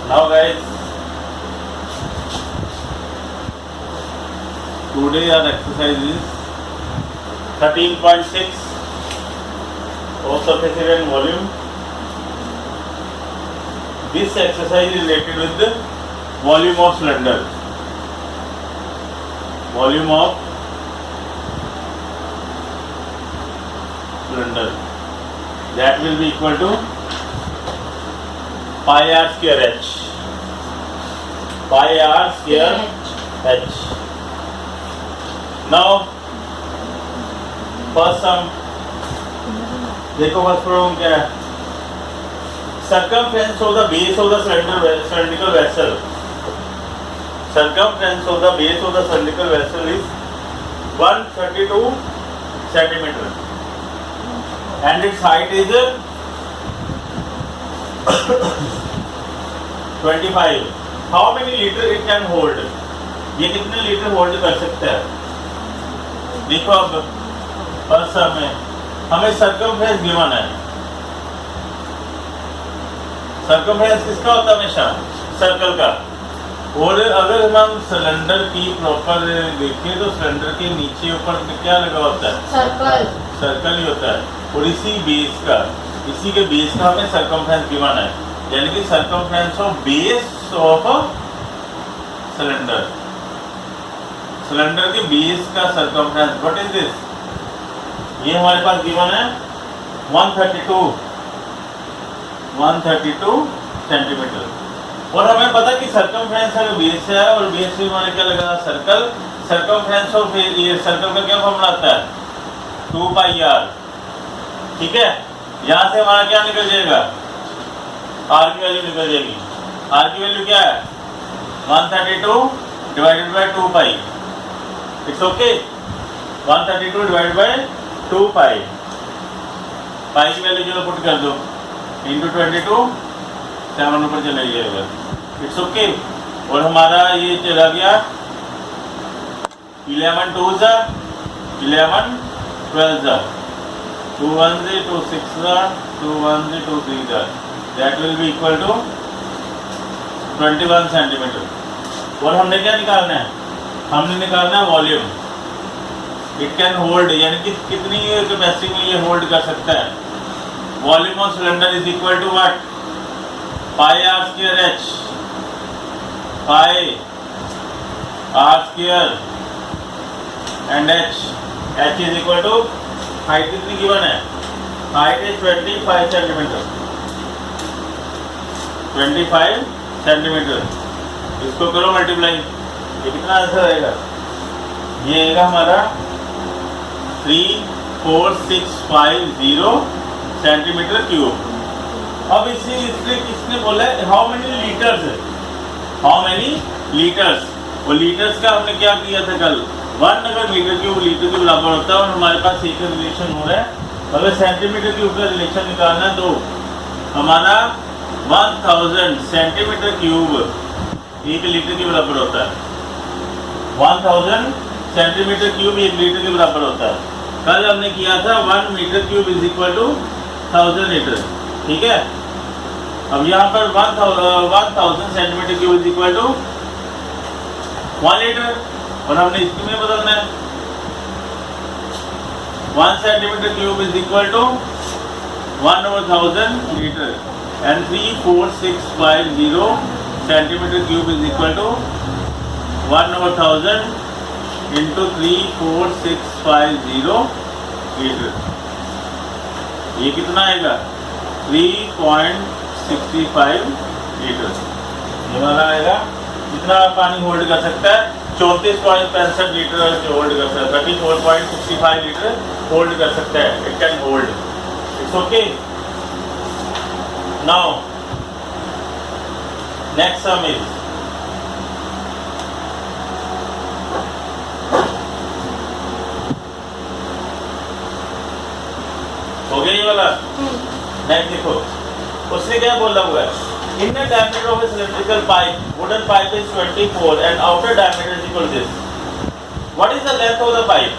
Now guys, today our exercise is 13.6 of surface area and volume. This exercise is related with the volume of cylinder. Volume of cylinder, that will be equal to pi r square h. Pi r square h. Now first sum, देखो first problem क्या है? Circumference of the base of the cylindrical vessel. Circumference of the base of the cylindrical vessel is 132 centimeter, and its height is 25. How many liter it can hold? ये कितने litre hold कर सकता है? देखो अब first सम में हमें circumference given है. सर्कमफ्रेंस किसका होता है? हमेशा सर्कल का. और अगर हम सिलेंडर की प्रॉपर देखें तो सिलेंडर के नीचे ऊपर क्या लगा होता है? सर्कल. सर्कल ही होता है. और इसी के बेस का हमें सर्कमफ्रेंस गिवन है, यानी कि circumference of base of cylinder. Cylinder के बेस का सर्कमफ्रेंस, व्हाट इज दिस? ये हमारे पास गिवन है 132 सेंटीमीटर. और हमें पता कि सर्कमफ्रेंस है बेस है, और बेस में हमारे क्या लगा? सर्कल. सर्कमफ्रेंस ऑफ ये सर्कल का क्या फॉर्मूला आता है? 2 पाई आर. ठीक है. यहाँ से हमारा क्या निकल जाएगा? आर की वैल्यू निकल जाएगी. आर की वैल्यू क्या है? 132 divided by 2 pi. It's okay. 132 divided by 2 पाई. पाई की वैल्यू जो पुट कर दो इंटू 22, 7 ऊपर चला जाएगा. It's okay. और हमारा ये चला गया 11 2 जा 11 12 जा 2 1 2 6 जा 2 1 2 3 जा. That will be equal to 21 centimetre. और हमने क्या निकालना है? हमने निकालना है वॉल्यूम. इट कैन होल्ड, यानी कि कितनी कैपेसिटी में ये होल्ड कर सकता है. Volume of cylinder is equal to what? Pi are square H. Pi are square and h is equal to height कितनी गिवन है? Height is 25 centimetre. 25 सेंटीमीटर. इसको करो मल्टीप्लाई. ये कितना आंसर आएगा? ये आएगा हमारा 34650 सेंटीमीटर क्यूब. अब इसलिए किसने बोला है हाउ मेनी लीटर्स है? How many litres. वो लीटर्स का हमने क्या किया था कल? 1 अगर मीटर क्यूब लीटर के बराबर होता है, और हमारे पास एक रिलेशन हो रहा है. अगर सेंटीमीटर क्यूब का रिलेशन निकालना है तो हमारा 1000 सेंटीमीटर क्यूब 1 लीटर के बराबर होता है. 1000 सेंटीमीटर क्यूब 1 लीटर के बराबर होता है. कल हमने किया था 1 metre cube is equal to 1000 litre. ठीक है. अब यहाँ पर 1000 centimetre cube is equal to 1 litre, और हमने इसकी में बदलना है. 1 centimetre cube is equal to 1/1000 litre, and 34650 centimetre cube is equal to 1/1000 into 34650 litre. ये कितना आएगा? 3.65 लीटर. ये वाला आएगा. कितना पानी होल्ड कर सकता है? 34.65 लीटर होल्ड कर सकता है. 34.65 लीटर होल्ड कर सकता है. It can hold. It's okay. Now, next sum is हो गया ये वाला. नेक्स्ट देखो, उसने क्या बोला हुआ है? Inner diameter of a cylindrical pipe, wooden pipe is 24 and outer diameter is equal to this. What is the length of the pipe?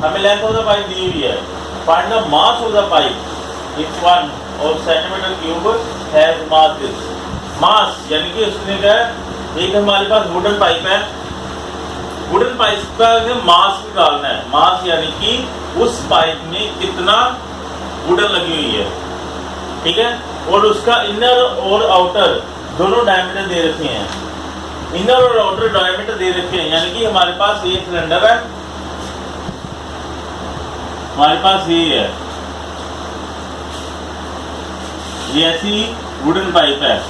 हमें length of the pipe दी हुई है. Find the mass of the pipe. If one of centimeter cube has mass this. मास यानी कि उसने क्या है, एक हमारे पास वुडन पाइप है, वुडन पाइप का मास निकालना है। मास यानी कि उस पाइप में कितना वुडन लगी हुई है, ठीक है। और उसका इनर और आउटर दोनों डायमीटर दे रखे हैं, इनर और आउटर डायमीटर दे रखे हैं। यानी कि हमारे पास ये सिलेंडर है, हमारे पास ये है, ये ऐसी वुडन पाइप है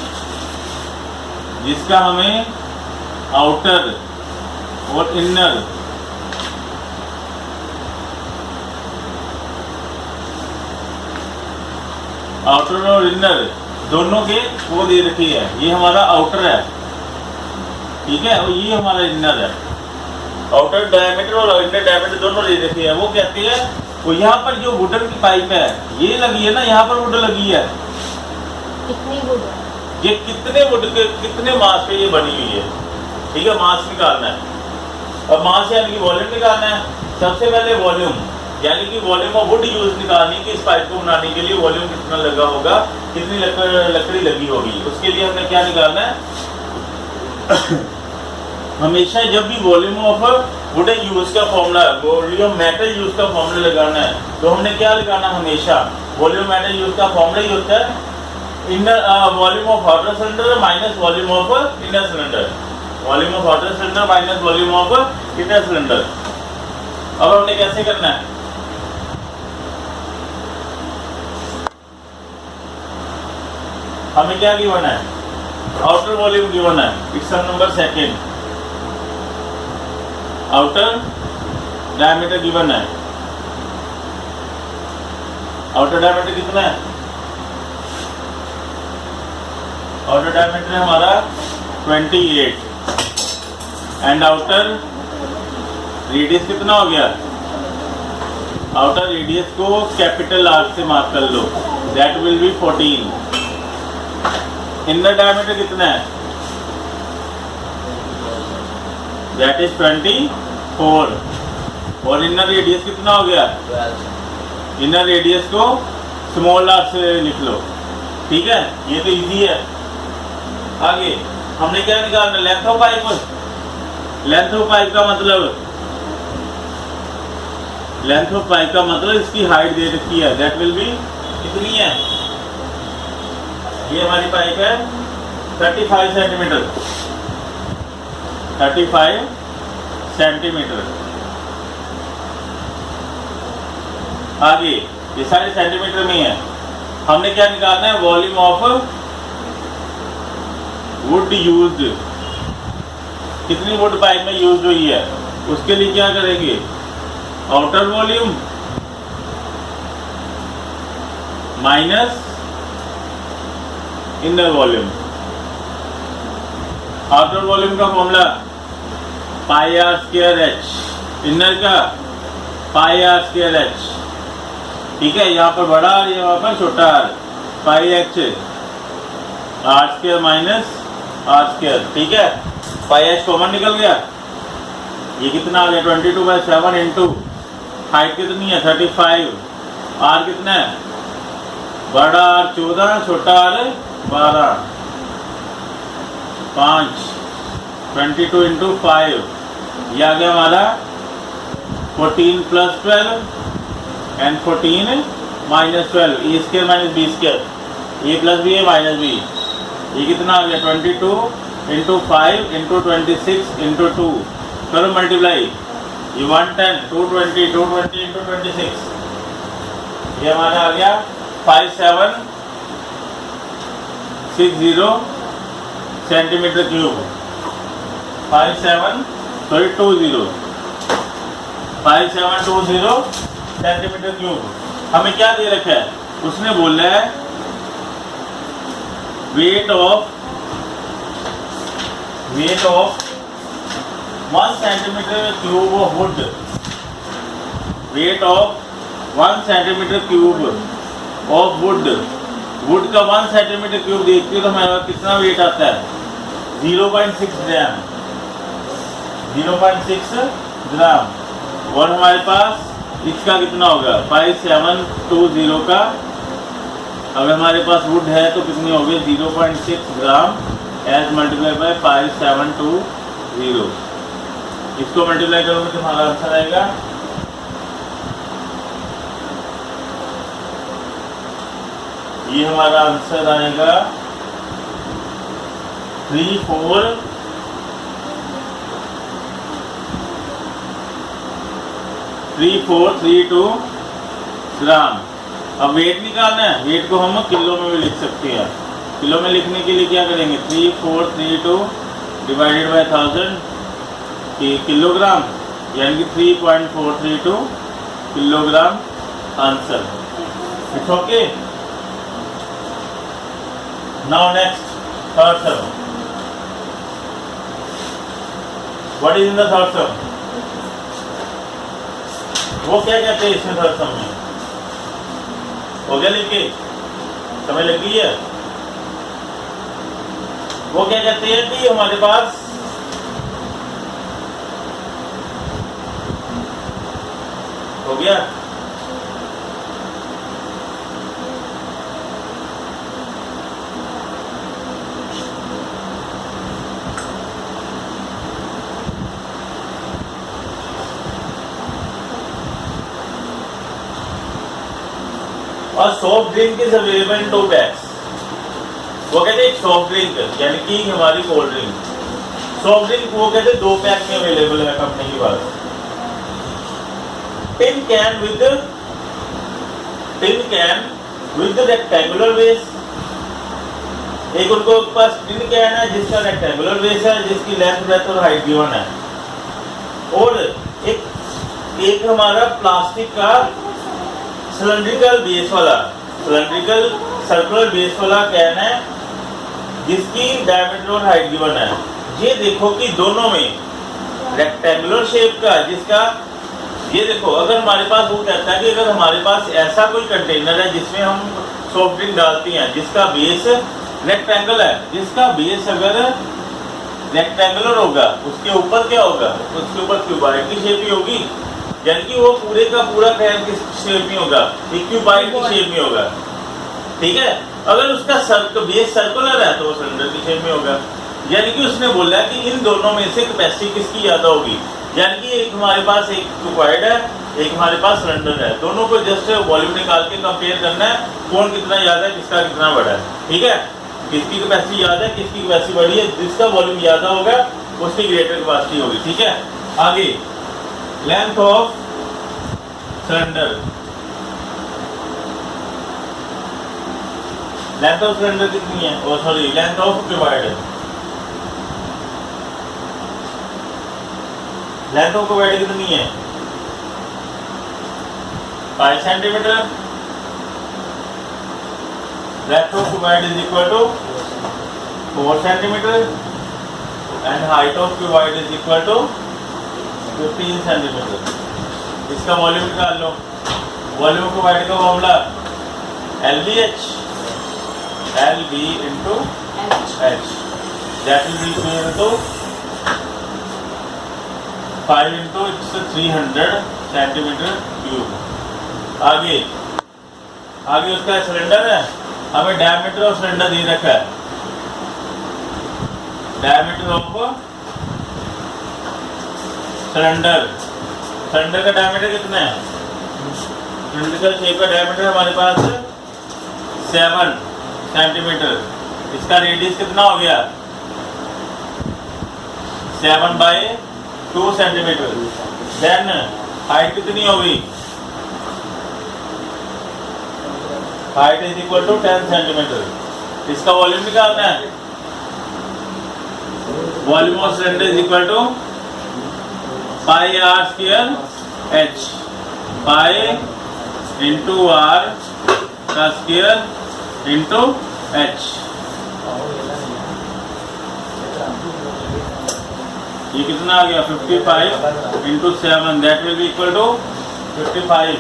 जिसका हमें आउटर और इनर और इनर दोनों के वो दे रखी है। ये हमारा आउटर है, ठीक है, और ये हमारा इनर है। आउटर डायमीटर और इनर डायमीटर दोनों दे रखी है। वो कहती है वो यहाँ पर जो वुडन की पाइप है ये लगी है ना, यहाँ पर वुड लगी है, कितनी वुड, ये कितने वुड के कितने मास पे ये बनी हुई है, ठीक है। मास निकालना है। अब मास यानी कि वॉल्यूम निकालना है। सबसे पहले वॉल्यूम यानी कि वॉल्यूम ऑफ वुड यूज निकालनी कि इस पाइप को बनाने के लिए वॉल्यूम कितना लगा होगा, कितनी लकड़ी लगी होगी। उसके लिए हमने क्या निकालना है हमेशा जब भी वॉल्यूम ऑफ वुड यूज का फॉर्मूला, वॉल्यूम मेटल यूज का फॉर्मूला लगाना है तो हमने क्या लगाना, हमेशा वॉल्यूम मेटल यूज का फॉर्मूला ही होता है inner volume of outer cylinder minus volume of inner cylinder, volume of outer cylinder minus volume of inner cylinder. अब हमने कैसे करना है, हमें क्या गिवन है, आउटर वॉल्यूम गिवन है, question number second. Outer diameter given है, आउटर डायमीटर कितना है, आउटर डायमीटर है हमारा 28 एंड आउटर रेडियस कितना हो गया, आउटर रेडियस को कैपिटल आर से मार्क कर लो, that will be 14। Inner diameter कितना है, दैट इज 24 और इनर रेडियस कितना हो गया, इनर रेडियस को स्मॉल आर से लिख लो, ठीक है। ये तो इजी है। आगे हमने क्या निकालना, length of pipe. Length of pipe का मतलब, लेंथ ऑफ पाइप का मतलब इसकी हाइट दे रखी है, दैट विल बी कितनी है, ये हमारी पाइप है 35 सेंटीमीटर, 35 सेंटीमीटर। आगे ये सारे सेंटीमीटर में है। हमने क्या निकालना है, वॉल्यूम ऑफ वुड यूज्ड, कितनी वुड पाइप में यूज हुई है। उसके लिए क्या करेंगे, outer volume minus inner volume. Outer volume का formula pi are square H, inner का पाई आर स्क्वायर एच, ठीक है। यहाँ पर बड़ा आर, यहाँ पर छोटा r, pi h r square minus r square, ठीक है। पाई एच कॉमन निकल गया, ये कितना आ गया 22/7 इंटू हाइट कितनी है 35, आर कितना है, बड़ा आर 14, छोटा आर 12, 5, 22 इंटू 5, ये आ गया हमारा 14 + 12 and 14 - 12, a square minus b square, a plus b a minus b, ये कितना आ गया 22 इंटू 5 इंटू 26 इंटू 2, करो मल्टीप्लाई, ये 110, 220, 220 इंटू 26, ये हमारा आ गया 5760 सेंटीमीटर क्यूब, 5720 सेंटीमीटर क्यूब। हमें क्या दे रखा है, उसने बोला है weight of 1 centimetre cube of would, weight of 1 centimetre cube of would, would का 1 सेंटीमीटर क्यूब देखते हो तो हमारा कितना वेट आता है 0.6 ग्राम, 0.6 ग्राम। और हमारे पास इसका कितना होगा 5720 का अगर हमारे पास वुड है तो कितनी होगी 0.6 ग्राम एज मल्टीप्लाई बाय 5720। इसको मल्टीप्लाई करोगे तो हमारा आंसर आएगा ये हमारा आंसर आएगा 3432 ग्राम। अब वेट निकालना है, वेट को हम किलो में भी लिख सकते हैं। किलो में लिखने के लिए क्या करेंगे 3432 डिवाइडेड बाय 1000 किलोग्राम, यानी कि 3.432 kilogram answer. It's okay. Now next third some. What is in the third सम? वो क्या कहते हैं इसमें थर्ड सम में? हो गया लिख के? समय लग गई है? वो क्या कहते हैं कि हमारे पास हो गया और soft drink is available in 2 PACS. वो कहते हैं सॉफ्ट ड्रिंक यानी कि हमारी कोल्ड ड्रिंक, सॉफ्ट ड्रिंक वो कहते हैं 2 पैक में अवेलेबल है कंपनी के पास। Tin can with rectangular base. एक उनको पास टिन कैन है जिसका रेक्टेंगुलर बेस है, जिसकी लेंथ ब्रेथ और हाइट गिवन है, और एक हमारा प्लास्टिक का सिलेंड्रिकल सर्कुलर बेस वाला कैन है जिसकी डायमीटर और हाइट गिवन है। ये देखो कि दोनों में रेक्टेंगुलर शेप का जिसका, ये देखो अगर हमारे पास वो कहता है कि अगर हमारे पास ऐसा कोई कंटेनर है जिसमें हम सॉफ्ट ड्रिंक डालती हैं जिसका बेस रेक्टेंगल है, जिसका बेस अगर रेक्टेंगुलर होगा उसके ऊपर क्या होगा, उसके ऊपर क्यूबॉइड की शेप ही होगी, यानी कि वो पूरे का पूरा कैन किस शेप में होगा, क्यूबॉइड की शेप में होगा। ठीक है, अगर उसका बेस सर्कुलर है तो वो सिलेंडर की शेप में होगा। यानी कि उसने बोला कि इन दोनों में से कैपेसिटी किसकी ज्यादा होगी, यानी कि एक हमारे पास एक क्यूबॉइड है, एक हमारे पास सिलेंडर है, दोनों को जस्ट वॉल्यूम निकाल के कंपेयर करना है, कौन कितना ज्यादा है किसका कितना बड़ा है। ठीक है, किसकी कैपेसिटी ज्यादा है किसकी कैपेसिटी बड़ी है, जिसका वॉल्यूम ज्यादा होगा उसकी ग्रेटर कैपेसिटी होगी। ठीक है, आगे length of cylinder, length of cylinder कितनी है, और sorry length of cuboid, length of cuboid कितनी है 5 centimetre. Length of cuboid is equal to 4 centimetre and height of cuboid is equal to 15 centimetre. इसका वॉल्यूम निकाल लो। वॉल्यूम ऑफ क्यूबॉइड का formula LBH, LB into H, that will be equal to 5 into it's 300 centimetre cube. आगे उसका cylinder है, हमें diameter of cylinder दे रखा है, डायमीटर ऑफ सिलेंडर का डायमीटर कितना है, सिलेंड्रिकल शेप का डायमीटर हमारे पास 7 सेंटीमीटर। इसका रेडियस कितना हो गया 7/2 सेंटीमीटर। देन हाइट कितनी होगी, height is equal to 10 centimetre. इसका वॉल्यूम निकालना है, volume of cylinder is equal to pi r square h, pi into r का स्क्वायर इंटू h। ये कितना आ गया 55 into 7, that will be equal to 55।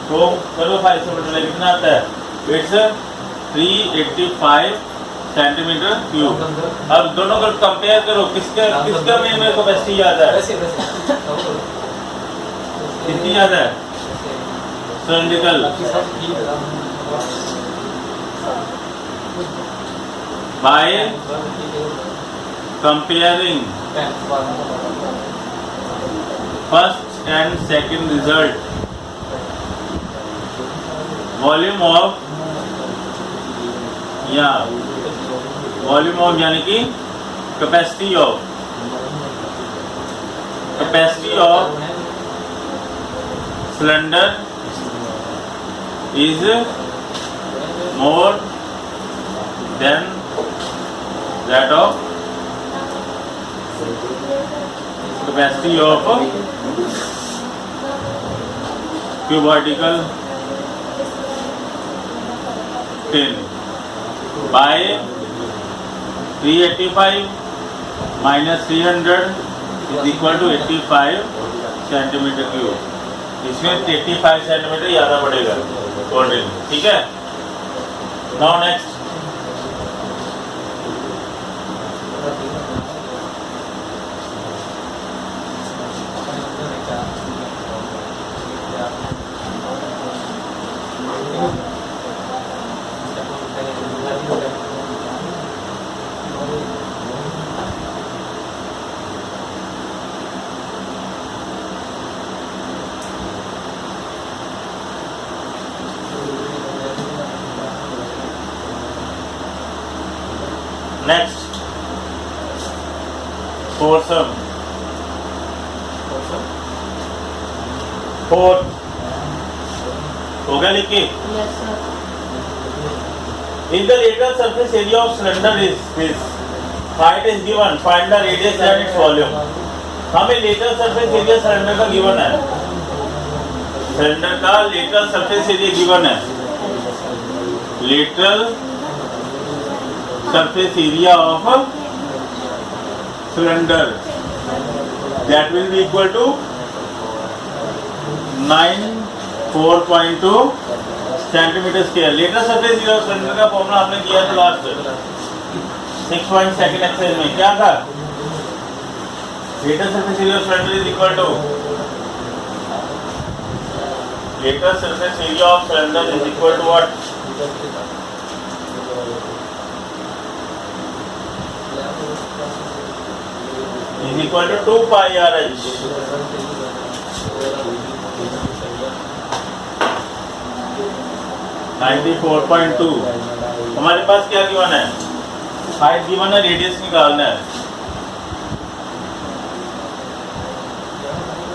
तो चलो 5 से मल्टीप्लाई कितना आता है, इट्स 385 सेंटीमीटर क्यूब। अब दोनों को कंपेयर करो, किसका में मेरे कैपेसिटी ज्यादा है, कितनी ज्यादा है cylindrical, by comparing first and second result, volume of या वॉल्यूम ऑफ यानी कि capacity of cylinder is more than that of capacity of cubical tin by 385 minus 300 is equal to 85 centimetre cube. इसमें 85 centimetre ज्यादा पड़ेगा cold drink, ठीक है। Now next, next foursome, fourth हो गया लिख के। Yes, sir. In the lateral surface area of cylinder is this, height is given, find the radius and its volume। हमें lateral surface area सिलेंडर का given है, cylinder का lateral surface area given है, lateral surface area of cylinder that will be equal to 94.2 centimetre square. Lateral surface area of cylinder का formula आपने किया था last 6.2 exercise में, क्या था? Lateral surface area of cylinder is equal to lateral surface area of cylinder is equal to what? is equal to 2 pi RH। हमारे पास क्या given है? हाइट गिवन है, रेडियस निकालना है।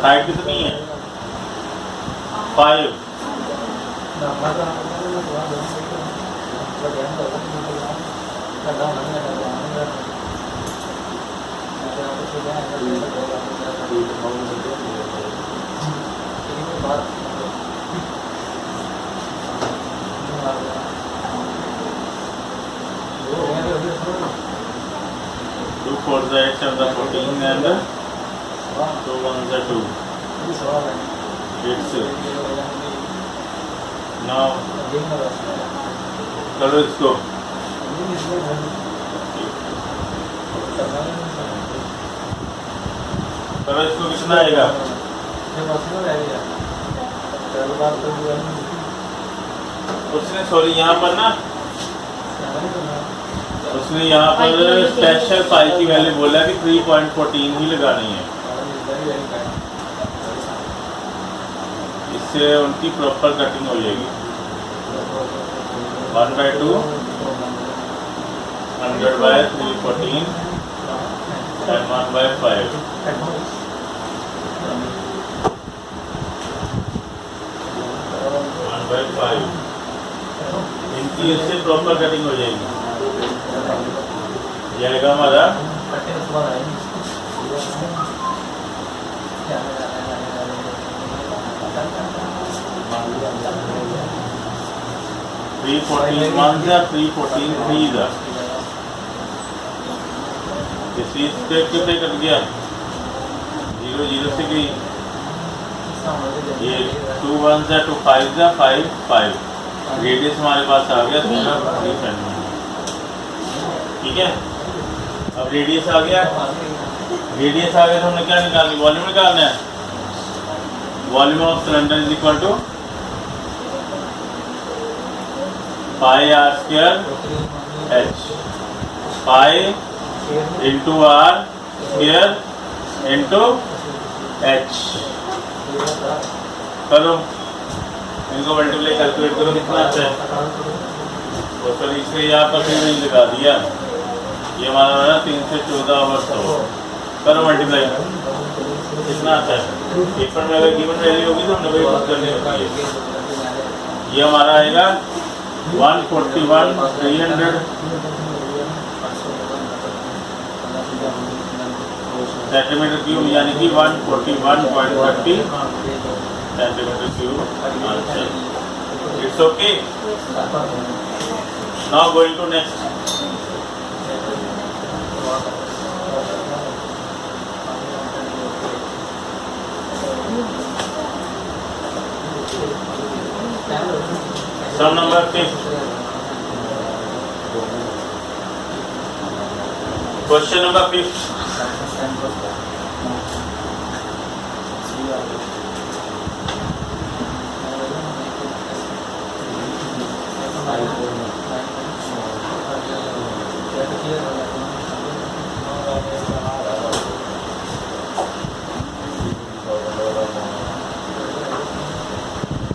हाइट कितनी है? 5। Two fours are 8 of the 14 and 2 ones are 2. It's now चलो इसको चलो इसको कितना आएगा? उसने सॉरी यहाँ पर ना उसने यहाँ पर स्पेशल पाई की वैल्यू बोला कि 3.14 ही लगानी है, इससे उनकी प्रॉपर कटिंग हो जाएगी। 1/2 100/314 and 1/5 1/5 इनकी इससे प्रॉपर कटिंग हो जाएगी। यह आएगा हमारा 314 1 जा 314 3 जा इसी स्टेप कितने कट गया? 0 0 से गई। ये 2 1 जा 2 5 जा 5 5 रेडियस हमारे पास आ गया 3 सेंटीमीटर, ठीक है। अब रेडियस आ गया, रेडियस आ गया तो हमने क्या निकालनी? वॉल्यूम निकालना है। Volume of cylinder is equal to pi are square H, pi into r square into h. करो इनको मल्टीप्लाई कैलकुलेट करो कितना आता है। तो सर इससे यहाँ पर भी नहीं लगा दिया, ये हमारा है 3 से 14/100। करो मल्टीप्लाई कितना आता है। पेपर में अगर गिवन वैल्यू होगी तो हमने वही बात करनी होती है। ये हमारा आएगा 141,300 सेंटीमीटर क्यूब, यानी कि 141.30 centimetre cube answer. It's okay. Now going to next. Some number 5, question number 5।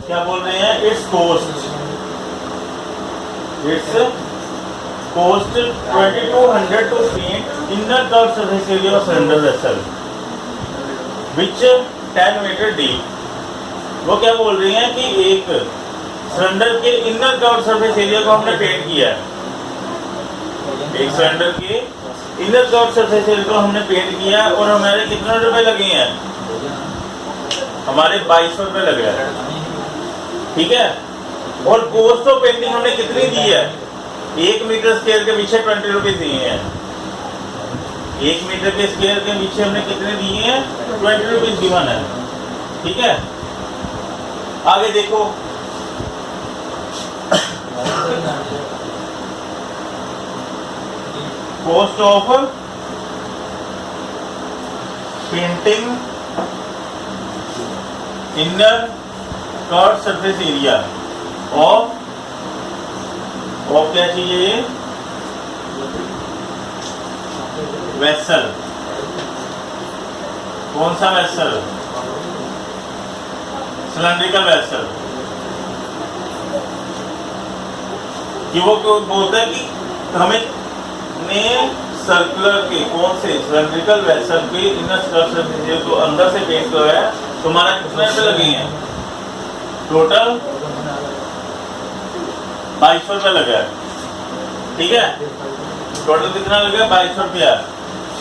क्या बोल रहे हैं? It's cost 2200 to paint inner curved surface area of cylinder vessel which 10 metre deep. वो क्या बोल रही हैं कि एक सिलेंडर के इनर कर्व्ड सरफेस एरिया को हमने पेंट किया है। एक सिलेंडर के इनर कर्व्ड सरफेस एरिया को हमने पेंट किया है और हमारे कितने रुपए लगे हैं? हमारे 2200 रुपए लगे हैं, ठीक है। और कॉस्ट ऑफ पेंटिंग हमने कितनी दी है? 1 मीटर स्क्वायर के पीछे 20 रुपीज दिए हैं। 1 मीटर के स्क्वायर के पीछे हमने कितने दिए हैं? 20 रुपीज गिवन है, ठीक है। आगे देखो, cost of painting inner curved surface area of क्या चाहिए? वेसल। कौन सा वेसल? Cylindrical vessel. कि वो बोलते हैं कि हमें ने सर्कुलर के कौन से सिलेंड्रिकल वेसल के इनर सरफेस एरिया को अंदर से पेंट किया है, तो हमारा कितने रुपए लगे हैं? टोटल 2200 रुपया लगा है, ठीक है। टोटल कितना लगा? 2200 रुपया।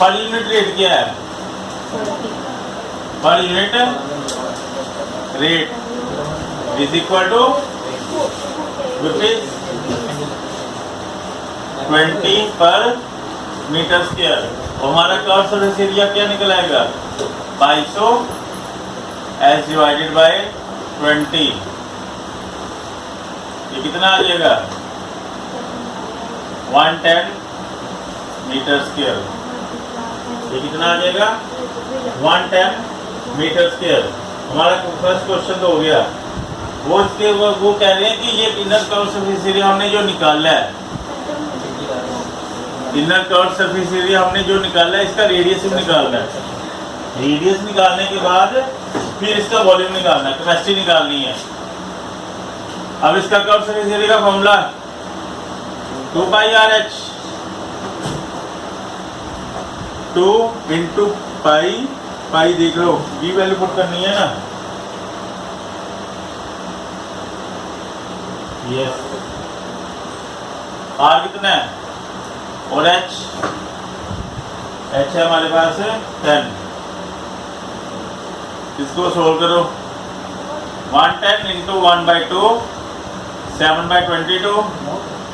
पर यूनिट रेट क्या है? Per unit rate is equal to rupees 20 per metre square. हमारा कर्व सरफेस एरिया क्या निकल आएगा? 2200 एज डिवाइडेड बाय 20। ये कितना आ जाएगा? 110 मीटर स्क्वायर। ये कितना आ जाएगा? 110 मीटर स्क्वायर। हमारा फर्स्ट क्वेश्चन तो हो गया। वो कह रहे हैं कि ये इनर कर्व सरफेस एरिया हमने जो निकाला है, इनर कर्व सरफेस एरिया हमने जो निकाला है, इसका रेडियस निकालना है। रेडियस निकालने के बाद फिर इसका वॉल्यूम निकालना है, कैपेसिटी निकालनी है। अब इसका कर्व सरफेस एरिया का फॉर्मूला 2πRH, 2 इंटू पाई देख लो, ये वैल्यू पुट करनी है ना। यस, आर कितना है और एच है हमारे पास 10। इसको सोल्व करो। 110 इंटू 1/2 7/22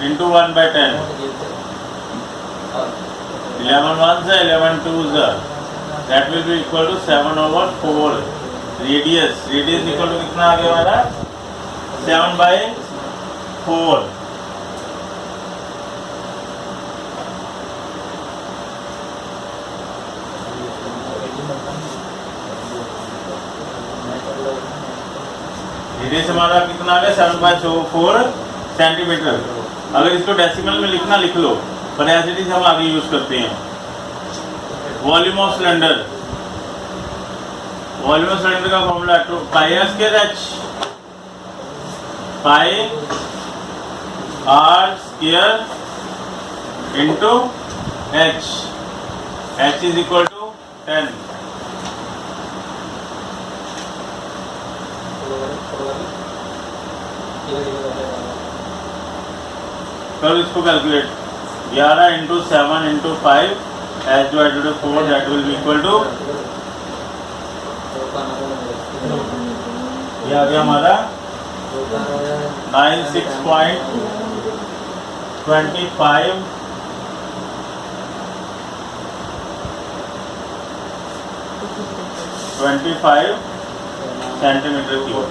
इंटू 1/10 11 1 से 11 2 that will be equal to 7/4। Radius equal to कितना आ गया हमारा? 7/4। रेडियस हमारा कितना आ गया? 7/4 सेंटीमीटर। अगर इसको डेसिमल में लिखना लिख लो, पर एज इट इज हम आगे यूज करते हैं। Volume of cylinder, volume of cylinder का formula pi are square H, pi are square into H, H is equal to 10। करो इसको calculate, 11 into 7 into 5 H divided by 4 that will be equal to, ये आ गया हमारा 96.25 centimetre cube.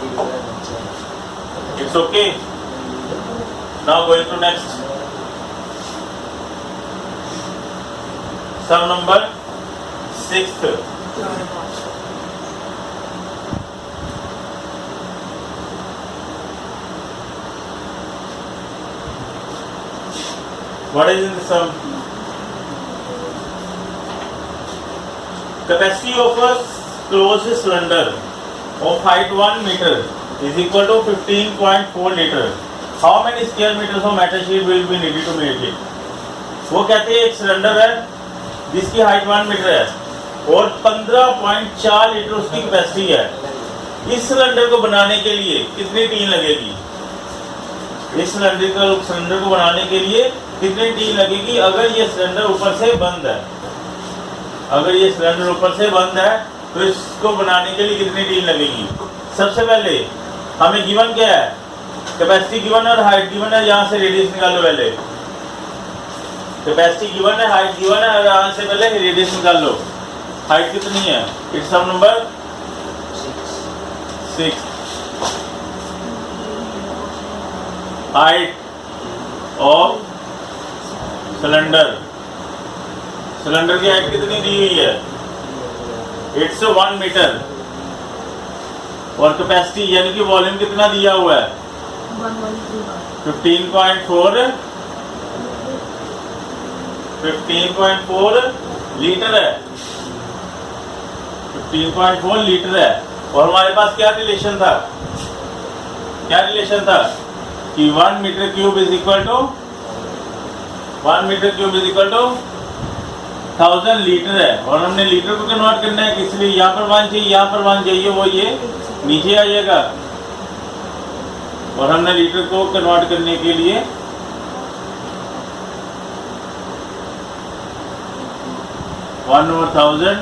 It's okay. Now going to next some number 6th। What is in the sum? Capacity of a closed cylinder of height 1 meter is equal to 15.4 liter. How many square meters of metal sheet will be needed to make it? वो कहते हैं एक cylinder है जिसकी height 1 metre है और 15.4 litre उसकी capacity है। इस सिलेंडर को बनाने के लिए कितनी टीन लगेगी? इस सिलेंडर को बनाने के लिए कितनी टीन लगेगी अगर ये सिलेंडर ऊपर से बंद है? अगर ये सिलेंडर ऊपर से बंद है तो इसको बनाने के लिए कितनी टीन लगेगी? सबसे पहले हमें गिवन क्या है? कैपेसिटी गिवन है और हाइट गिवन है। यहाँ से रेडियस निकालो पहले। कैपेसिटी गिवन है, हाइट गिवन है और यहाँ से पहले रेडियस निकाल लो। हाइट कितनी है? It's some number 6। Height of cylinder, cylinder की हाइट कितनी दी हुई है? It's 1 metre. और कैपेसिटी यानी कि वॉल्यूम कितना दिया हुआ है? 15.4 लीटर है। 15.4 लीटर है। और हमारे पास क्या रिलेशन था? क्या रिलेशन था कि 1 metre cube is equal to 1 metre cube is equal to 1000 litre है। और हमने लीटर को कन्वर्ट करना है, इसलिए यहाँ पर 1 चाहिए, यहाँ पर 1 चाहिए, वो ये नीचे आइएगा। और हमने लीटर को कन्वर्ट करने के लिए 1/1000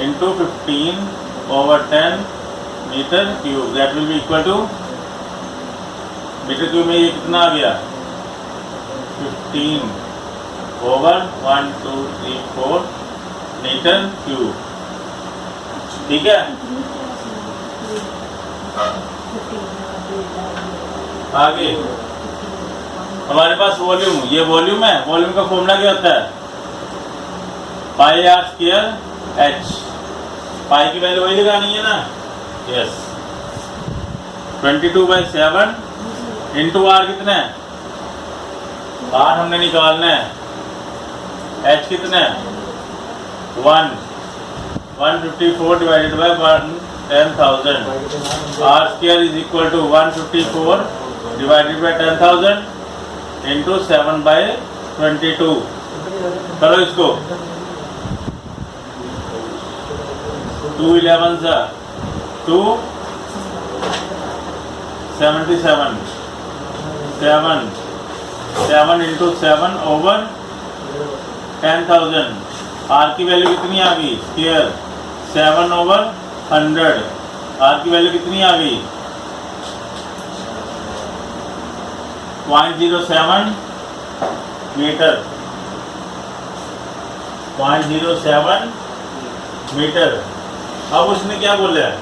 into 15/10 metre cube that will be equal to, metre cube में ये कितना आ गया? 15/1, 2, 3, 4 मीटर क्यूब। ठीक है। आगे हमारे पास वॉल्यूम, ये वॉल्यूम है। वॉल्यूम का फॉर्मूला क्या होता है? पाई आर स्क्वायर एच। पाई की वैल्यू वही लगानी है ना? यस। 22/7 इंटू आर कितना है? आर हमने निकालना है। एच कितना है? 1। 154 divided by 10,000। R square is equal to 154 divided by 10,000 into 7/22। करो इसको। 2 11 जा 277 7 इंटू 7/10,000। आर की वैल्यू कितनी आ गई? स्क्वायर 7/100। आर की वैल्यू कितनी आ गई? 0.07 मीटर। 0.07 मीटर। अब उसने क्या बोला है?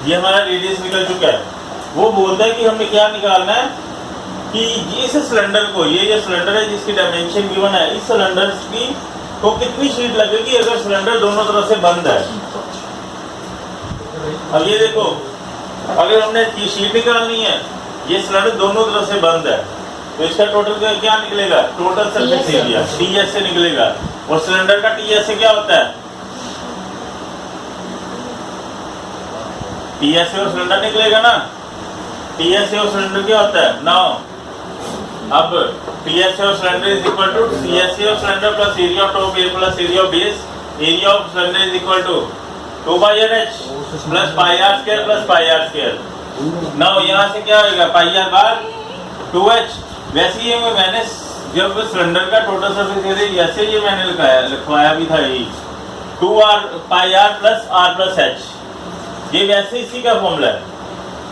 ये हमारा रेडियस निकल चुका है। वो बोलता है कि हमें क्या निकालना है कि इस सिलेंडर को, ये जो सिलेंडर है जिसकी डायमेंशन गिवन है, इस सिलेंडर की को कितनी शीट लगेगी अगर सिलेंडर दोनों तरफ से बंद है। अब ये देखो, अगर हमने शीट निकालनी है, ये सिलेंडर दोनों तरफ से बंद है, तो इसका टोटल क्या निकलेगा? Total surface TS area TS से निकलेगा। और सिलेंडर का टीएस से क्या होता है? टीएस से और सिलेंडर निकलेगा ना। टीएस से और सिलेंडर क्या होता है? नाउ अब टीएस और cylinder is equal to CS और cylinder plus area of top area plus area of base. Area of cylinder is equal to 2/h plus pi are square plus pi are square. Now यहाँ से क्या होगा? Pi R bar 2h। वैसे ही मैंने जब cylinder का total surface area ऐसे ये मैंने लिखवाया भी था, यही 2r pi are plus h। ये वैसे इसी का फॉर्मूला है,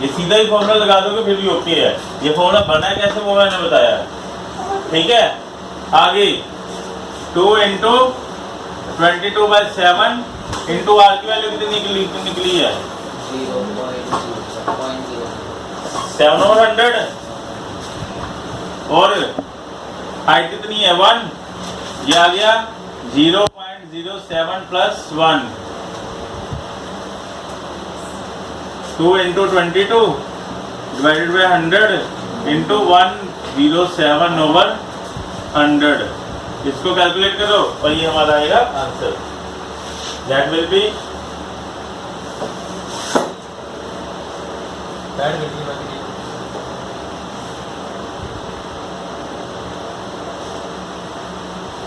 ये सीधा ही फॉर्मूला लगा दोगे फिर भी ओके है। ये फॉर्मूला बना कैसे वो मैंने बताया, ठीक है। आगे 2 इंटू 22/7 इंटू आर की वैल्यू कितनी निकली है? 7/100। और हाइट कितनी है? 1। ये आ गया 0.07 plus 1। 2 into 22 divided by 100 into 107/100। इसको कैलकुलेट करो और ये हमारा आएगा answer. That will B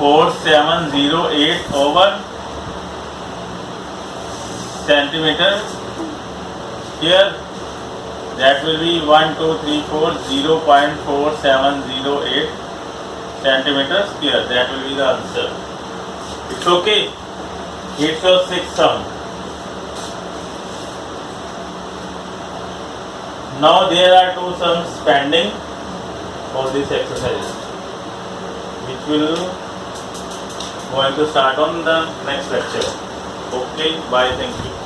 4708/centimeter square. That will be 1 2 3 4 0.4708 centimeter square. That will be the answer. It's okay. 806 sum. Now there are 2 sums pending for this exercise, which will going to start on the next lecture. Okay, bye, thank you.